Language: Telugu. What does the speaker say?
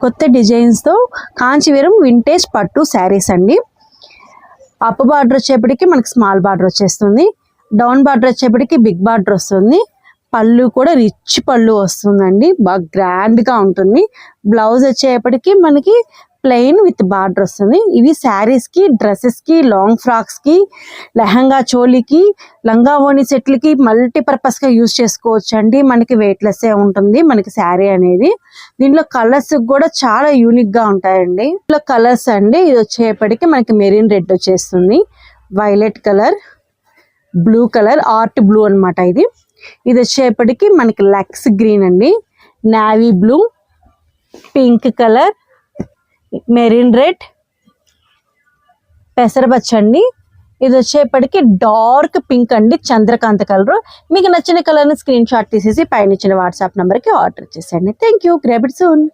కొత్త డిజైన్స్తో కాంచీవరం వింటేజ్ పట్టు శారీస్ అండి. అప్ బార్డర్ వచ్చేప్పటికి మనకి స్మాల్ బార్డర్ వచ్చేస్తుంది, డౌన్ బార్డర్ వచ్చేప్పటికి బిగ్ బార్డర్ వస్తుంది. పళ్ళు కూడా రిచ్ పళ్ళు వస్తుందండి, బాగా గ్రాండ్గా ఉంటుంది. బ్లౌజ్ వచ్చేప్పటికి మనకి ప్లెయిన్ విత్ బార్డర్ వస్తుంది. ఇవి శారీస్కి, డ్రెస్సెస్కి, లాంగ్ ఫ్రాక్స్కి, లెహంగా చోలీకి, లంగా ఓణి సెట్లకి మల్టీపర్పస్గా యూజ్ చేసుకోవచ్చు అండి. మనకి వెయిట్లెస్సే ఉంటుంది మనకి శారీ అనేది. దీంట్లో కలర్స్ కూడా చాలా యూనిక్గా ఉంటాయండి. దీంట్లో కలర్స్ అండి, ఇది వచ్చేప్పటికి మనకి మెరీన్ రెడ్ వచ్చేస్తుంది, violet colour, blue colour, art blue అనమాట. ఇది వచ్చేప్పటికి మనకి లక్స్ గ్రీన్ అండి, navy blue, pink colour, marine red, పెసరపచ్చ అండి. ఇది వచ్చేప్పటికి డార్క్ పింక్ అండి, చంద్రకాంత కలర్. మీకు నచ్చిన కలర్ని స్క్రీన్ షాట్ తీసేసి పైన ఇచ్చిన వాట్సాప్ నెంబర్కి ఆర్డర్ చేసేయండి. Thank you, grab it soon.